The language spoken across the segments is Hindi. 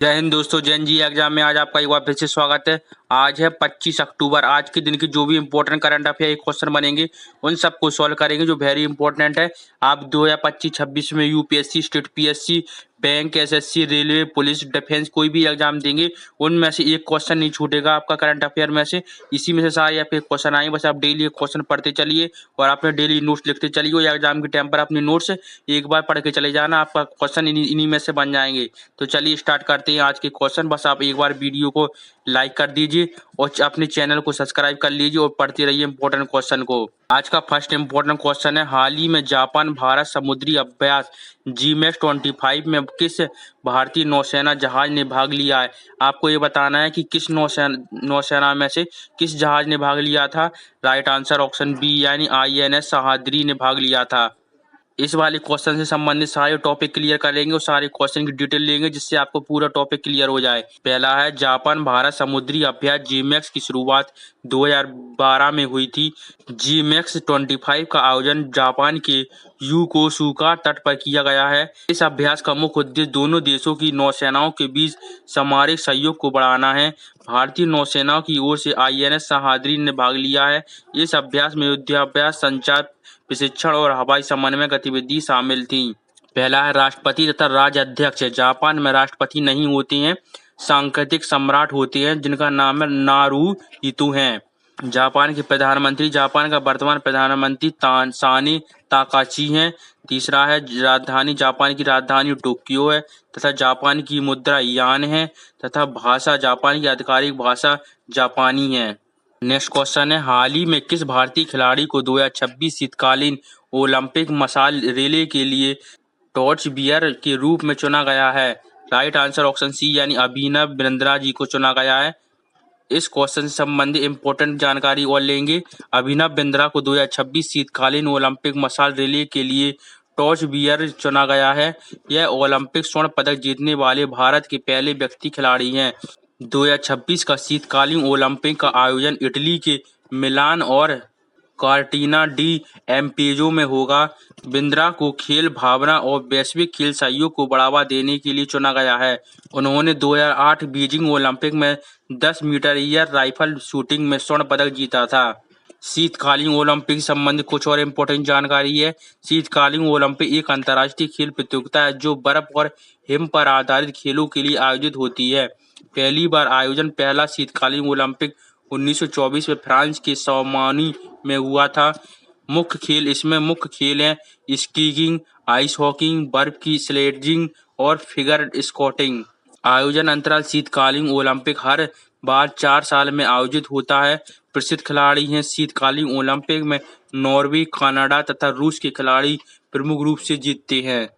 जय हिंद दोस्तों, जैन जी एग्जाम में आज आपका एक बार फिर से स्वागत है। आज है 25 अक्टूबर। आज के दिन की जो भी इंपॉर्टेंट करंट अफेयर एक क्वेश्चन बनेंगे उन सबको सॉल्व करेंगे जो वेरी इंपॉर्टेंट है। आप 2025-26 में UPSC, state PSC, bank, SSC, railway, police, defence कोई भी एग्जाम देंगे उनमें से एक क्वेश्चन नहीं छूटेगा आपका करंट अफेयर में से। इसी में से सारे आपके क्वेश्चन आएंगे, बस आप डेली एक क्वेश्चन पढ़ते चलिए और अपने डेली नोट्स लिखते चलिए और एग्जाम के टाइम पर अपने नोट्स एक बार पढ़ के चले जाना, आपका क्वेश्चन इन्हीं में से बन जाएंगे। तो चलिए स्टार्ट करते हैं आज के क्वेश्चन। बस आप एक बार वीडियो को लाइक कर दीजिए और अपने चैनल को सब्सक्राइब कर लीजिए और पढ़ते रहिए इंपॉर्टेंट क्वेश्चन को। आज का फर्स्ट इंपॉर्टेंट क्वेश्चन है, हाल ही में जापान भारत समुद्री अभ्यास GMAX-25 में किस भारतीय नौसेना जहाज ने भाग लिया है। आपको ये बताना है कि किस नौसेना में से किस जहाज ने भाग लिया था। राइट आंसर ऑप्शन बी यानी INS सहाद्री ने भाग लिया था। इस वाले क्वेश्चन से संबंधित सारे टॉपिक क्लियर करेंगे और सारे क्वेश्चन की डिटेल लेंगे जिससे आपको पूरा टॉपिक क्लियर हो जाए। पहला है, जापान भारत समुद्री अभ्यास GMAX की शुरुआत 2012 में हुई थी। GMAX-25 का आयोजन जापान के योकोसुका तट पर किया गया है। इस अभ्यास का मुख्य उद्देश्य दोनों देशों की नौसेनाओं के बीच सामरिक सहयोग को बढ़ाना है। भारतीय नौसेना की ओर से INS सहाद्री ने भाग लिया है। इस अभ्यास में युद्धाभ्यास, संचार प्रशिक्षण और हवाई समन्वय गतिविधि शामिल थी। पहला है, राष्ट्रपति तथा राज्य अध्यक्ष। जापान में राष्ट्रपति नहीं होते हैं, सांकेतिक सम्राट होते हैं जिनका नाम है नारुहितो हैं। जापान के प्रधानमंत्री, जापान का वर्तमान प्रधानमंत्री साने ताकाची हैं। तीसरा है, राजधानी, जापान की राजधानी टोक्यो है तथा जापान की मुद्रा यान है तथा भाषा, जापान की आधिकारिक भाषा जापानी है। नेक्स्ट क्वेश्चन है, हाल ही में किस भारतीय खिलाड़ी को 2026 शीतकालीन ओलंपिक मशाल रिले के लिए टॉर्च बियर के रूप में चुना गया है। राइट आंसर ऑप्शन सी यानी अभिनव बिंद्रा जी को चुना गया है। इस क्वेश्चन से संबंधित इंपॉर्टेंट जानकारी और लेंगे। अभिनव बिंद्रा को 2026 शीतकालीन ओलंपिक मशाल रिले के लिए टॉर्च बियर चुना गया है। यह ओलंपिक स्वर्ण पदक जीतने वाले भारत के पहले व्यक्ति खिलाड़ी हैं। 2026 का शीतकालीन ओलंपिक का आयोजन इटली के मिलान और कार्टिना डी एम्पेजो में होगा। बिंद्रा को खेल भावना और वैश्विक खेल सहयोग को बढ़ावा देने के लिए चुना गया है। उन्होंने 2008 बीजिंग ओलंपिक में 10 मीटर एयर राइफल शूटिंग में स्वर्ण पदक जीता था। शीतकालीन ओलंपिक से संबंधित कुछ और इम्पोर्टेंट जानकारी है। शीतकालीन ओलंपिक एक अंतर्राष्ट्रीय खेल प्रतियोगिता है जो बर्फ और हिम पर आधारित खेलों के लिए आयोजित होती है। पहली बार आयोजन पहला शीतकालीन ओलंपिक 1924 में फ्रांस के शौमानी में हुआ था। इसमें मुख्य खेल हैं स्कीइंग, आइस हॉकी, बर्फ की स्लेजिंग और फिगर स्केटिंग। आयोजन अंतराल, शीतकालीन ओलंपिक हर बार 4 साल में आयोजित होता है। प्रसिद्ध खिलाड़ी हैं शीतकालीन ओलंपिक में नॉर्वे, कनाडा तथा रूस के खिलाड़ी प्रमुख रूप से जीतते हैं।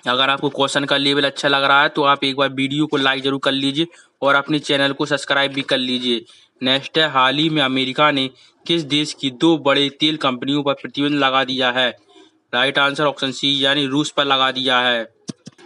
अगर आपको क्वेश्चन का लेवल अच्छा लग रहा है तो आप एक बार वीडियो को लाइक जरूर कर लीजिए और अपने चैनल को सब्सक्राइब भी कर लीजिए। नेक्स्ट है, हाल ही में अमेरिका ने किस देश की 2 बड़े तेल कंपनियों पर प्रतिबंध लगा दिया है। राइट आंसर ऑप्शन सी यानी रूस पर लगा दिया है।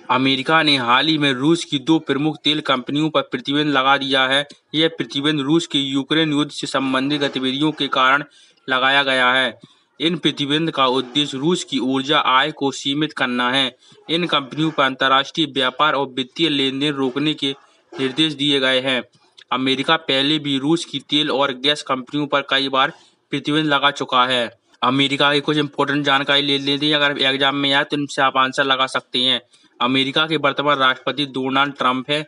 अमेरिका ने हाल ही में रूस की 2 प्रमुख तेल कंपनियों पर प्रतिबंध लगा दिया है। यह प्रतिबंध रूस के यूक्रेन युद्ध से संबंधित गतिविधियों के कारण लगाया गया है। इन प्रतिबंध का उद्देश्य रूस की ऊर्जा आय को सीमित करना है। इन कंपनियों पर अंतर्राष्ट्रीय व्यापार और वित्तीय लेनदेन रोकने के निर्देश दिए गए हैं। अमेरिका पहले भी रूस की तेल और गैस कंपनियों पर कई बार प्रतिबंध लगा चुका है। अमेरिका की कुछ इंपॉर्टेंट जानकारी ले लेते हैं, अगर एग्जाम में आए तो इनसे आप आंसर लगा सकते हैं। अमेरिका के वर्तमान राष्ट्रपति डोनाल्ड ट्रंप है,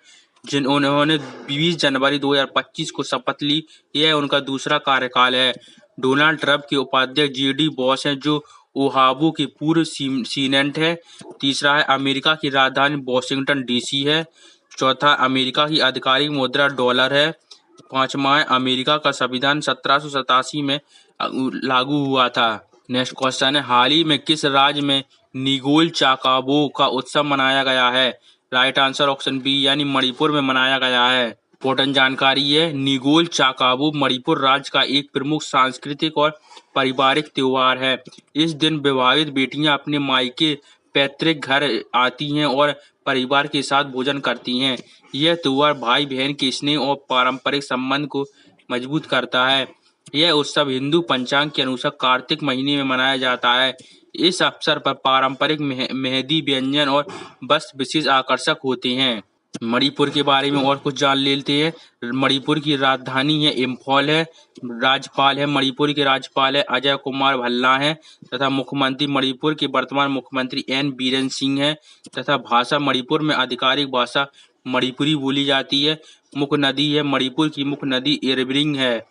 उन्होंने 20 जनवरी 2025 को शपथ ली। यह उनका दूसरा कार्यकाल है। डोनाल्ड ट्रंप के उपाध्यक्ष JD वॉश हैं जो ओहायो के पूर्व सीनेट है। तीसरा है, अमेरिका की राजधानी वाशिंगटन DC है। चौथा, अमेरिका की आधिकारिक मुद्रा डॉलर है। पांचवा है, अमेरिका का संविधान 1787 में लागू हुआ था। नेक्स्ट क्वेश्चन है, हाल ही में किस राज्य में निगोल चाकाबो का उत्सव मनाया गया है। राइट आंसर ऑप्शन बी यानी मणिपुर में मनाया गया है। इंपॉर्टेंट जानकारी है, निगोल चाकाबो मणिपुर राज्य का एक प्रमुख सांस्कृतिक और पारिवारिक त्योहार है। इस दिन विवाहित बेटियां अपने मायके पैतृक घर आती हैं और परिवार के साथ भोजन करती हैं। यह त्योहार भाई बहन के स्नेह और पारंपरिक संबंध को मजबूत करता है। यह उत्सव हिंदू पंचांग के अनुसार कार्तिक महीने में मनाया जाता है। इस अवसर पर पारंपरिक मेहंदी व्यंजन और वस्त्र विशेष आकर्षक होते हैं। मणिपुर के बारे में और कुछ जान लेते हैं। मणिपुर की राजधानी है इम्फॉल है। राज्यपाल है मणिपुर के राज्यपाल है अजय कुमार भल्ला है तथा मुख्यमंत्री मणिपुर के वर्तमान मुख्यमंत्री एन बीरेन सिंह है तथा भाषा मणिपुर में आधिकारिक भाषा मणिपुरी बोली जाती है। मुख्य नदी है मणिपुर की मुख्य नदी इरविंग है।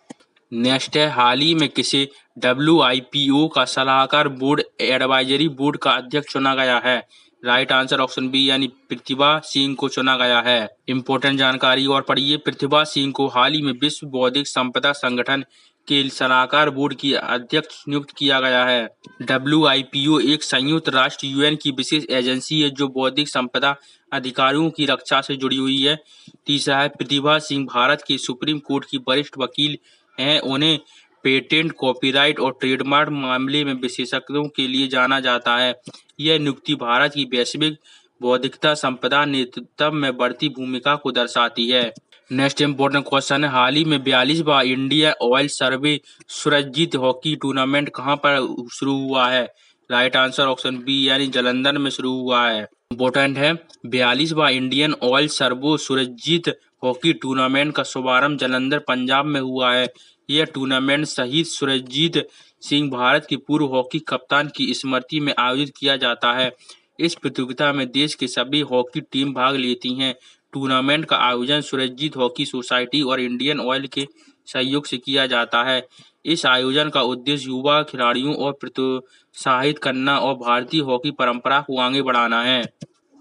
नेक्स्ट है, हाल ही में किसे WIPO का सलाहकार बोर्ड एडवाइजरी बोर्ड का अध्यक्ष चुना गया है? राइट आंसर ऑप्शन बी यानी प्रतिभा सिंह को चुना गया है। इंपॉर्टेंट जानकारी और पढ़िए। प्रतिभा सिंह को हाल ही में विश्व बौद्धिक संपदा संगठन के सलाहकार बोर्ड की अध्यक्ष नियुक्त किया गया है। WIPO एक संयुक्त राष्ट्र UN की विशेष एजेंसी है जो बौद्धिक संपदा अधिकारों की रक्षा से जुड़ी हुई है। तीसरा है, प्रतिभा सिंह भारत के सुप्रीम कोर्ट की वरिष्ठ वकील हैं। उन्हें पेटेंट, कॉपीराइट और ट्रेडमार्क मामले में विशेषज्ञों के लिए जाना जाता है। यह नियुक्ति भारत की वैश्विक बौद्धिकता संपदा नेतृत्व में बढ़ती भूमिका को दर्शाती है। नेक्स्ट इंपॉर्टेंट क्वेश्चन है, हाल ही में 42वां इंडिया ऑयल सर्वे सुरजीत हॉकी टूर्नामेंट कहां पर शुरू हुआ है? राइट आंसर ऑप्शन बी यानी जालंधर में शुरू हुआ है। इंपॉर्टेंट है, 42वां Indian Oil Servo Surjit hockey tournament का शुभारंभ जालंधर पंजाब में हुआ है। यह टूर्नामेंट शहीद सुरजीत सिंह भारत के पूर्व हॉकी कप्तान की स्मृति में आयोजित किया जाता है। इस प्रतियोगिता में देश की सभी हॉकी टीम भाग लेती हैं। टूर्नामेंट का आयोजन सुरजीत हॉकी सोसाइटी और इंडियन ऑयल के सहयोग से किया जाता है। इस आयोजन का उद्देश्य युवा खिलाड़ियों और प्रोत्साहित करना और भारतीय हॉकी परंपरा को आगे बढ़ाना है।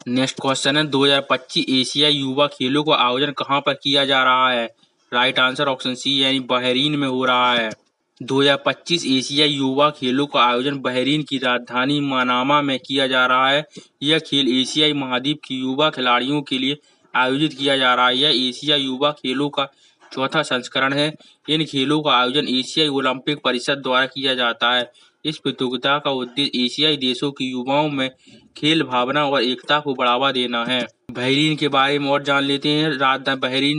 नेक्स्ट क्वेश्चन है, 2025 एशियाई युवा खेलों का आयोजन कहां पर किया जा रहा है? राइट आंसर ऑप्शन सी यानी बहरीन में हो रहा है। 2025 एशियाई युवा खेलों का आयोजन बहरीन की राजधानी मनामा में किया जा रहा है। यह खेल एशियाई महाद्वीप के युवा खिलाड़ियों के लिए आयोजित किया जा रहा है। यह एशिया युवा खेलों का चौथा संस्करण है। इन खेलों का आयोजन एशियाई ओलंपिक परिषद द्वारा किया जाता है। इस प्रतियोगिता का उद्देश्य एशियाई देशों के युवाओं में खेल भावना और एकता को बढ़ावा देना है। बहरीन के बारे में और जान लेते हैं।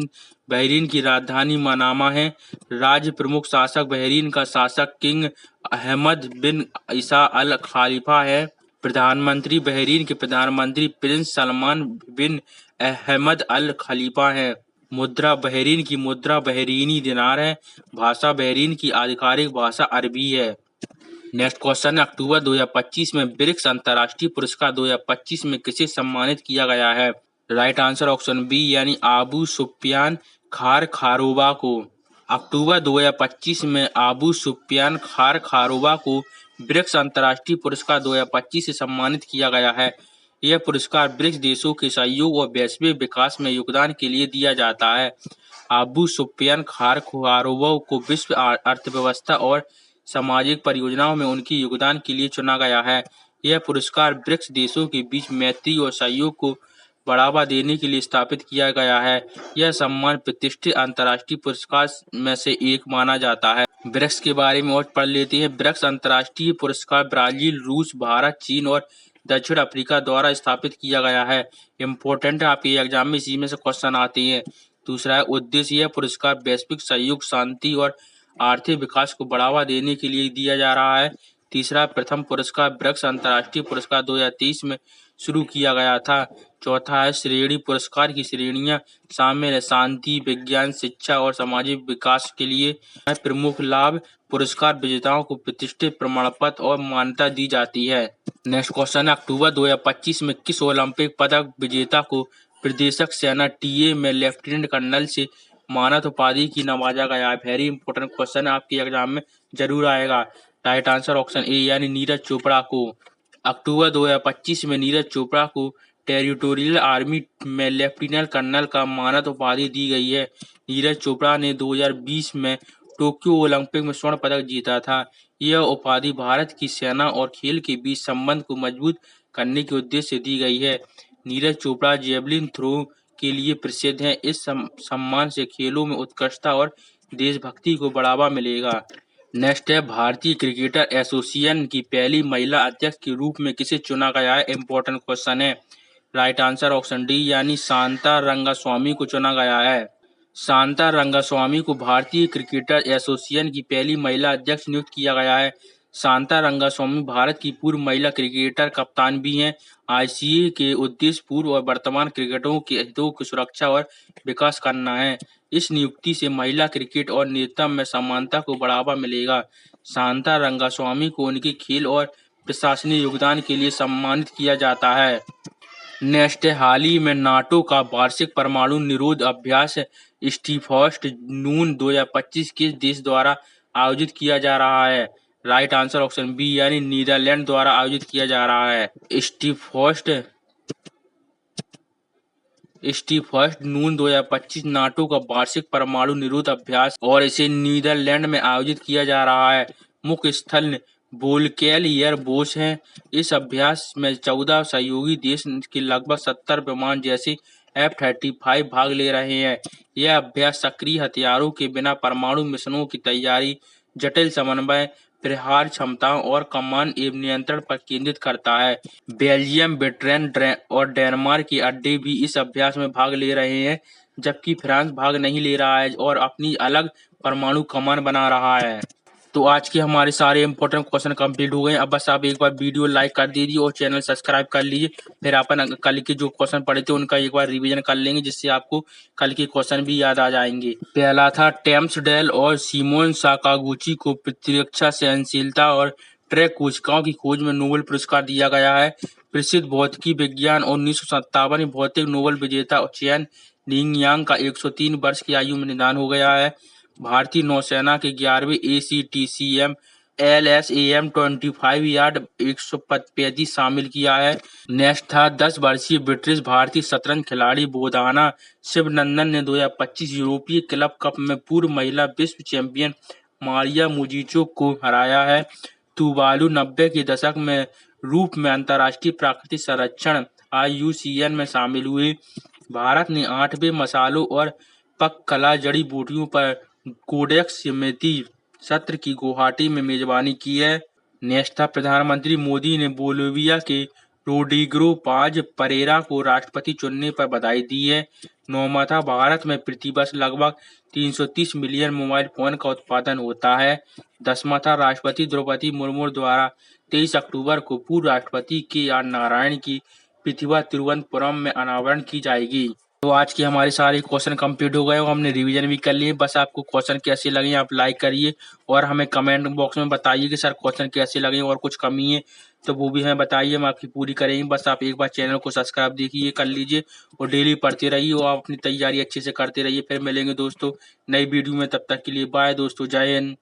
बहरीन की राजधानी मनामा है। राज्य प्रमुख शासक बहरीन का शासक किंग अहमद बिन ईसा अल खलीफा है। प्रधानमंत्री बहरीन के प्रधानमंत्री प्रिंस सलमान बिन अहमद अल खलीफा है। मुद्रा बहरीन की मुद्रा बहरीनी दिनार है। भाषा बहरीन की आधिकारिक भाषा अरबी है। नेक्स्ट क्वेश्चन है, अक्टूबर 2025 में ब्रिक्स अंतर्राष्ट्रीय पुरस्कार 2025 में किसे सम्मानित किया गया है? राइट आंसर ऑप्शन बी यानी आबू सुफियान खार खारोबा को। अक्टूबर 2025 में आबू सुफियान खार खारोबा को ब्रिक्स अंतर्राष्ट्रीय पुरस्कार 2025 से सम्मानित किया गया है। यह पुरस्कार ब्रिक्स देशों के सहयोग और वैश्विक विकास में योगदान के लिए दिया जाता है। आबू सुफियान खार खारोबा को विश्व अर्थव्यवस्था और सामाजिक परियोजनाओं में उनके योगदान के लिए चुना गया है। यह पुरस्कार ब्रिक्स देशों के बीच मैत्री और सहयोग को बढ़ावा देने के लिए स्थापित किया गया है। यह सम्मान प्रतिष्ठित अंतर्राष्ट्रीय पुरस्कार में से एक माना जाता है। ब्रिक्स के बारे में और पढ़ लेते हैं। ब्रिक्स अंतर्राष्ट्रीय पुरस्कार ब्राजील, रूस, भारत, चीन और दक्षिण अफ्रीका द्वारा स्थापित किया गया है। इम्पोर्टेंट है, आपके एग्जाम में इसी में से क्वेश्चन आते हैं। दूसरा है, उद्देश्य यह पुरस्कार वैश्विक सहयोग, शांति और आर्थिक विकास को बढ़ावा देने के लिए दिया जा रहा है। तीसरा, प्रथम पुरस्कार ब्रिक्स अंतर्राष्ट्रीय पुरस्कार 2023 में शुरू किया गया था। चौथा है, श्रेणी पुरस्कार की श्रेणियां शामिल है शांति, विज्ञान, शिक्षा और सामाजिक विकास के लिए प्रमुख लाभ। पुरस्कार विजेताओं को प्रतिष्ठित प्रमाण पत्र और मान्यता दी जाती है। नेक्स्ट क्वेश्चन है, अक्टूबर 2025 में किस ओलंपिक पदक विजेता को प्रदेशक सेना TA में लेफ्टिनेंट कर्नल से मानद उपाधि की नवाजा गया है? वेरी इंपॉर्टेंट क्वेश्चन आपके एग्जाम में जरूर आएगा। राइट आंसर ऑप्शन ए यानी नीरज चोपड़ा को। अक्टूबर 2025 में नीरज चोपड़ा को टेरिटोरियल आर्मी में लेफ्टिनेंट कर्नल का मानद उपाधि दी गई है। नीरज चोपड़ा ने 2020 में टोक्यो ओलंपिक में स्वर्ण पदक जीता था। यह उपाधि भारत की सेना और खेल के बीच संबंध को मजबूत करने के उद्देश्य से दी गई है। नीरज चोपड़ा जेवलिन थ्रो के लिए प्रसिद्ध हैं। इस सम्मान से खेलों में उत्कृष्टता और देशभक्ति को बढ़ावा मिलेगा। नेक्स्ट है, भारतीय क्रिकेटर एसोसिएशन की पहली महिला अध्यक्ष के रूप में किसे चुना गया है? इंपॉर्टेंट क्वेश्चन है। राइट आंसर ऑप्शन डी यानी शांता रंगास्वामी को चुना गया है। शांता रंगास्वामी को भारतीय क्रिकेटर एसोसिएशन की पहली महिला अध्यक्ष नियुक्त किया गया है। शांता रंगास्वामी भारत की पूर्व महिला क्रिकेटर कप्तान भी हैं। आईसीए के उद्देश्य पूर्व और वर्तमान क्रिकेटरों के हितों की सुरक्षा और विकास करना है। इस नियुक्ति से महिला क्रिकेट और नेतृत्व में समानता को बढ़ावा मिलेगा। शांता रंगास्वामी को उनके खेल और प्रशासनिक योगदान के लिए सम्मानित किया जाता है। नेक्स्ट है, हाल ही में नाटो का वार्षिक परमाणु निरोध अभ्यास स्टीफॉस्ट नून 2025 किस देश द्वारा आयोजित किया जा रहा है? राइट आंसर ऑप्शन बी यानी नीदरलैंड द्वारा आयोजित किया जा रहा है। स्टीफॉस्ट नून 2025 नाटो का वार्षिक परमाणु निरोध अभ्यास और इसे नीदरलैंड में आयोजित किया जा रहा है। मुख्य स्थल बोलकेल एयर बोस है। इस अभ्यास में 14 सहयोगी देश के लगभग 70 विमान जैसे F-35 भाग ले रहे हैं। यह अभ्यास सक्रिय हथियारों के बिना परमाणु मिशनों की तैयारी, जटिल समन्वय, प्रहार क्षमताओं और कमान एवं नियंत्रण पर केंद्रित करता है। बेल्जियम, ब्रिटेन और डेनमार्क के अड्डे भी इस अभ्यास में भाग ले रहे हैं, जबकि फ्रांस भाग नहीं ले रहा है और अपनी अलग परमाणु कमान बना रहा है। तो आज के हमारे सारे इंपॉर्टेंट क्वेश्चन कंप्लीट हो गए। अब बस आप एक बार वीडियो लाइक कर दीजिए और चैनल सब्सक्राइब कर लीजिए। फिर अपन कल के जो क्वेश्चन पढ़े थे उनका एक बार रिवीजन कर लेंगे, जिससे आपको कल के क्वेश्चन भी याद आ जाएंगे। पहला था, टेम्सडेल और सिमोन साकागुची को प्रतिरक्षा सहनशीलता और ट्रैक कोशिकाओं की खोज में नोबेल पुरस्कार दिया गया है। प्रसिद्ध भौतिकी विज्ञान 1957 भौतिक नोबेल विजेता चेन लिंग का 103 वर्ष की आयु में निधन हो गया है। भारतीय नौसेना के 11वें ACTCM LSAM 25 यार्ड 135 शामिल किया है। नेक्स्ट था, 10 वर्षीय ब्रिटिश भारतीय शतरंज खिलाड़ी बोधाना शिवनंदन ने 2025 यूरोपीय क्लब कप में पूर्व महिला विश्व चैंपियन मारिया मुजिचो को हराया है। तुवालु 90 के दशक में रूप में अंतर्राष्ट्रीय प्राकृतिक संरक्षण IUCN में शामिल हुए। भारत ने 8वें मसालों और पक कला जड़ी बूटियों पर कोडेक्स समिति सत्र की गुवाहाटी में मेजबानी की है। नेक्स्ट था, प्रधानमंत्री मोदी ने बोलिविया के रोड्रिगो पाज परेरा को राष्ट्रपति चुनने पर बधाई दी है। नौवां था, भारत में प्रतिवर्ष लगभग 330 मिलियन मोबाइल फोन का उत्पादन होता है। 10वां था, राष्ट्रपति द्रौपदी मुर्मू द्वारा 23 अक्टूबर को पूर्व राष्ट्रपति KR नारायण की प्रतिमा तिरुवनंतपुरम में अनावरण की जाएगी। तो आज के हमारे सारे क्वेश्चन कंप्लीट हो गए और हमने रिवीजन भी कर लिए। बस आपको क्वेश्चन कैसे लगे आप लाइक करिए और हमें कमेंट बॉक्स में बताइए कि सर क्वेश्चन कैसे लगे और कुछ कमी है तो वो भी हमें बताइए, हम आपकी पूरी करेंगे। बस आप एक बार चैनल को सब्सक्राइब देखिए कर लीजिए और डेली पढ़ते रहिए और आप अपनी तैयारी अच्छे से करते रहिए। फिर मिलेंगे दोस्तों नई वीडियो में, तब तक के लिए बाय दोस्तों, जय हिंद।